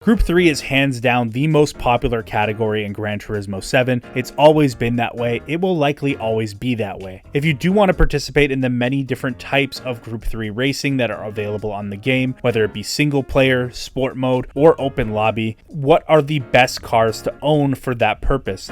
Group 3 is hands down the most popular category in Gran Turismo 7. It's always been that way. It will likely always be that way. If you do want to participate in the many different types of Group 3 racing that are available on the game, whether it be single player, sport mode, or open lobby, what are the best cars to own for that purpose?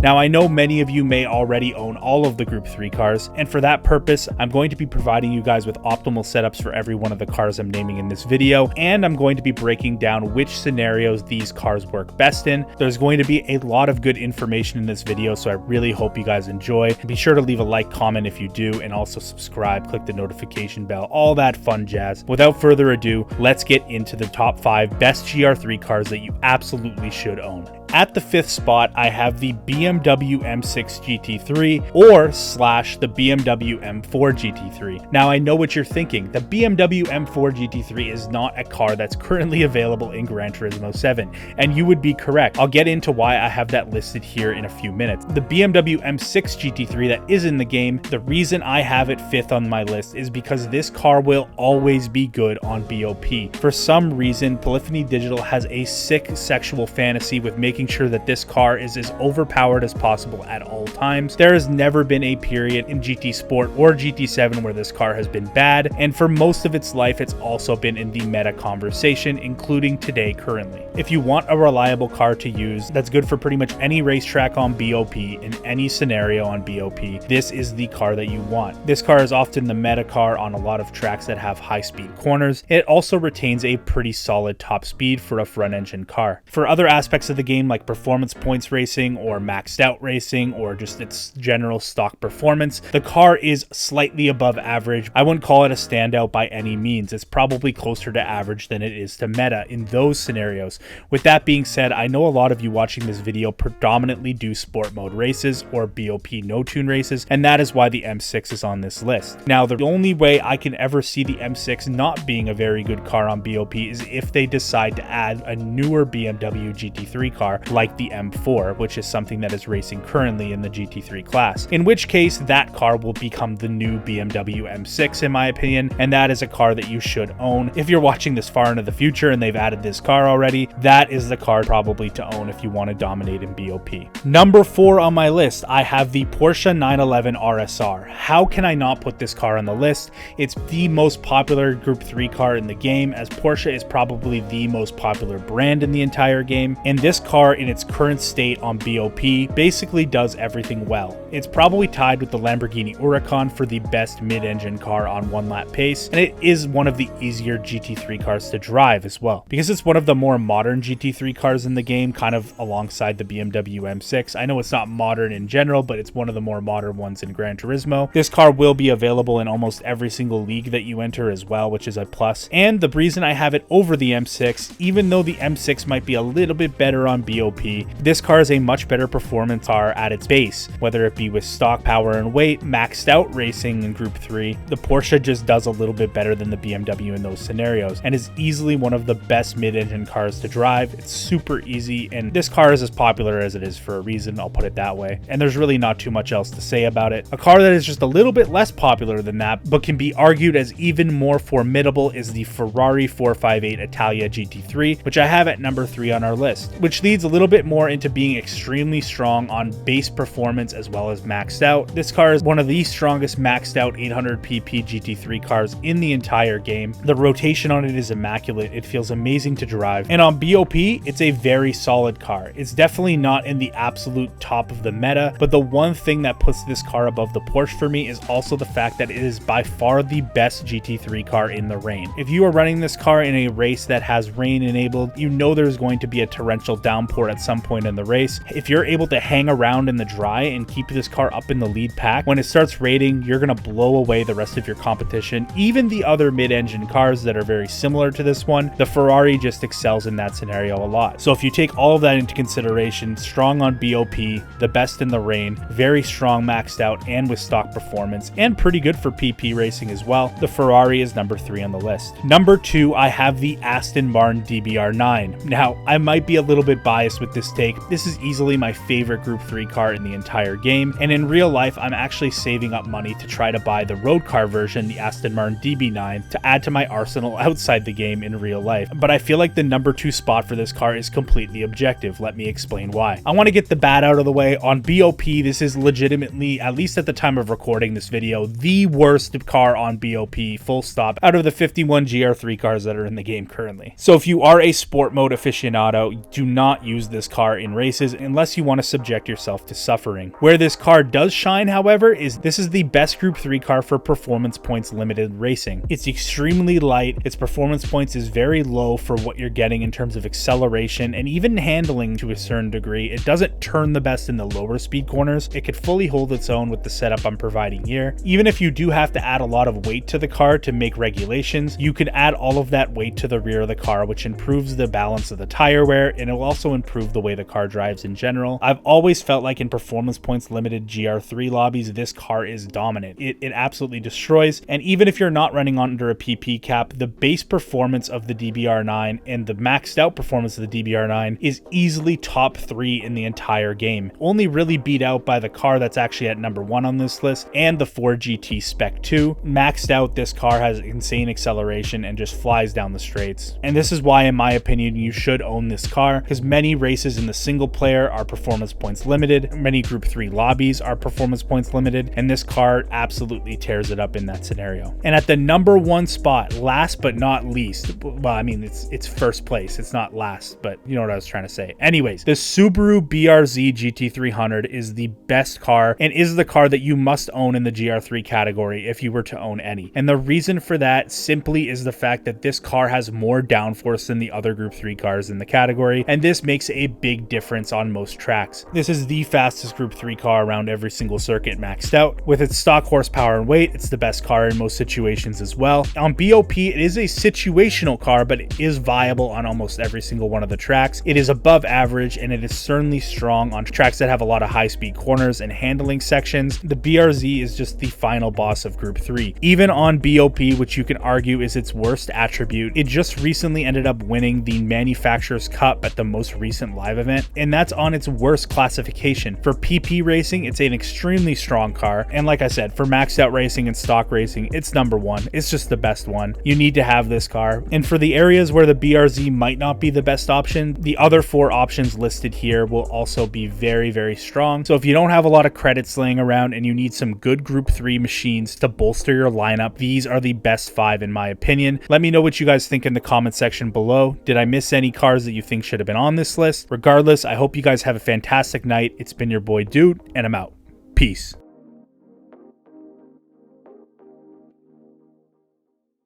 Now, I know many of you may already own all of the Group 3 cars, and for that purpose, I'm going to be providing you guys with optimal setups for every one of the cars I'm naming in this video, and I'm going to be breaking down which scenarios these cars work best in. There's going to be a lot of good information in this video, so I really hope you guys enjoy. Be sure to leave a like, comment if you do, and also subscribe, click the notification bell, all that fun jazz. Without further ado, let's get into the top 5 best GR3 cars that you absolutely should own. At the 5th spot, I have the BMW M6 GT3 or the BMW M4 GT3. Now, I know what you're thinking. The BMW M4 GT3 is not a car that's currently available in Gran Turismo 7, and you would be correct. I'll get into why I have that listed here in a few minutes. The BMW M6 GT3 that is in the game, the reason I have it 5th on my list is because this car will always be good on BOP. For some reason, Polyphony Digital has a sick sexual fantasy with making sure that this car is as overpowered as possible at all times. There has never been a period in GT Sport or GT7 where this car has been bad, and for most of its life it's also been in the meta conversation, including today currently. If you want a reliable car to use that's good for pretty much any racetrack on BOP in any scenario on BOP, this is the car that you want. This car is often the meta car on a lot of tracks that have high speed corners. It also retains a pretty solid top speed for a front engine car. For other aspects of the game like performance points racing or maxed out racing or just its general stock performance, the car is slightly above average. I wouldn't call it a standout by any means. It's probably closer to average than it is to meta in those scenarios. With that being said, I know a lot of you watching this video predominantly do sport mode races or BOP no tune races, and that is why the M6 is on this list. Now, the only way I can ever see the M6 not being a very good car on BOP is if they decide to add a newer BMW GT3 car like the M4, which is something that is racing currently in the GT3 class, in which case that car will become the new BMW M6 in my opinion, and that is a car that you should own. If you're watching this far into the future and they've added this car already, that is the car probably to own if you want to dominate in BOP. Number 4 on my list, I have the Porsche 911 RSR. How can I not put this car on the list? It's the most popular Group 3 car in the game, as Porsche is probably the most popular brand in the entire game, and this car in its current state on BOP basically does everything well. It's probably tied with the Lamborghini Huracan for the best mid-engine car on one lap pace, and it is one of the easier GT3 cars to drive as well, because it's one of the more modern GT3 cars in the game, kind of alongside the BMW M6. I know it's not modern in general, but it's one of the more modern ones in Gran Turismo. This car will be available in almost every single league that you enter as well, which is a plus. And the reason I have it over the M6, even though the M6 might be a little bit better on BOP, this car is a much better performance car at its base, whether it be with stock power and weight, maxed out racing in Group 3. The Porsche just does a little bit better than the BMW in those scenarios and is easily one of the best mid-engine cars to drive. It's super easy, and this car is as popular as it is for a reason, I'll put it that way, and there's really not too much else to say about it. A car that is just a little bit less popular than that, but can be argued as even more formidable, is the Ferrari 458 Italia GT3, which I have at number 3 on our list, which leads a little bit more into being extremely strong on base performance as well as maxed out. This car is one of the strongest maxed out 800 pp GT3 cars in the entire game. The rotation on it is immaculate. It feels amazing to drive, and on BOP it's a very solid car. It's definitely not in the absolute top of the meta, but the one thing that puts this car above the Porsche for me is also the fact that it is by far the best GT3 car in the rain. If you are running this car in a race that has rain enabled, you know there's going to be a torrential downpour at some point in the race. If you're able to hang around in the dry and keep this car up in the lead pack, when it starts raining, you're going to blow away the rest of your competition. Even the other mid-engine cars that are very similar to this one, the Ferrari just excels in that scenario a lot. So if you take all of that into consideration, strong on BOP, the best in the rain, very strong maxed out and with stock performance, and pretty good for PP racing as well, the Ferrari is number 3 on the list. Number 2, I have the Aston Martin DBR9. Now, I might be a little bit biased biased with this take. This is easily my favorite Group 3 car in the entire game, and in real life, I'm actually saving up money to try to buy the road car version, the Aston Martin DB9, to add to my arsenal outside the game in real life. But I feel like the number 2 spot for this car is completely objective. Let me explain why. I want to get the bad out of the way. On BOP, this is legitimately, at least at the time of recording this video, the worst car on BOP, full stop, out of the 51 GR3 cars that are in the game currently. So if you are a sport mode aficionado, do not use this car in races unless you want to subject yourself to suffering. Where this car does shine, however, is this is the best Group 3 car for performance points limited racing. It's extremely light, its performance points is very low for what you're getting in terms of acceleration and even handling to a certain degree. It doesn't turn the best in the lower speed corners. It could fully hold its own with the setup I'm providing here. Even if you do have to add a lot of weight to the car to make regulations, you could add all of that weight to the rear of the car, which improves the balance of the tire wear, and it will also improve the way the car drives in general. I've always felt like in performance points limited GR3 lobbies, this car is dominant. It absolutely destroys, and even if you're not running under a PP cap, the base performance of the DBR9 and the maxed out performance of the DBR9 is easily top 3 in the entire game. Only really beat out by the car that's actually at number 1 on this list, and the Ford GT Spec 2. Maxed out, this car has insane acceleration and just flies down the straights. And this is why, in my opinion, you should own this car, because many races in the single player are performance points limited, many Group 3 lobbies are performance points limited, and this car absolutely tears it up in that scenario. And at the number 1 spot, last but not least, well, I mean, it's first place, it's not last, but you know what I was trying to say. Anyways, the Subaru BRZ GT300 is the best car and is the car that you must own in the GR3 category if you were to own any. And the reason for that simply is the fact that this car has more downforce than the other Group 3 cars in the category, and this makes a big difference on most tracks. This is the fastest Group 3 car around every single circuit maxed out. With its stock horsepower and weight, it's the best car in most situations as well. On BOP, it is a situational car, but it is viable on almost every single one of the tracks. It is above average, and it is certainly strong on tracks that have a lot of high-speed corners and handling sections. The BRZ is just the final boss of Group 3. Even on BOP, which you can argue is its worst attribute, it just recently ended up winning the Manufacturers Cup at the most recent live event, and that's on its worst classification. For PP racing, it's an extremely strong car, and like I said, for maxed out racing and stock racing, it's number 1. It's just the best one. You need to have this car. And for the areas where the BRZ might not be the best option, the other 4 options listed here will also be very, very strong. So if you don't have a lot of credits laying around and you need some good Group 3 machines to bolster your lineup, these are the best 5 in my opinion. Let me know what you guys think in the comment section below. Did I miss any cars that you think should have been on this list? Regardless, I hope you guys have a fantastic night. It's been your boy Dude, and I'm out. Peace.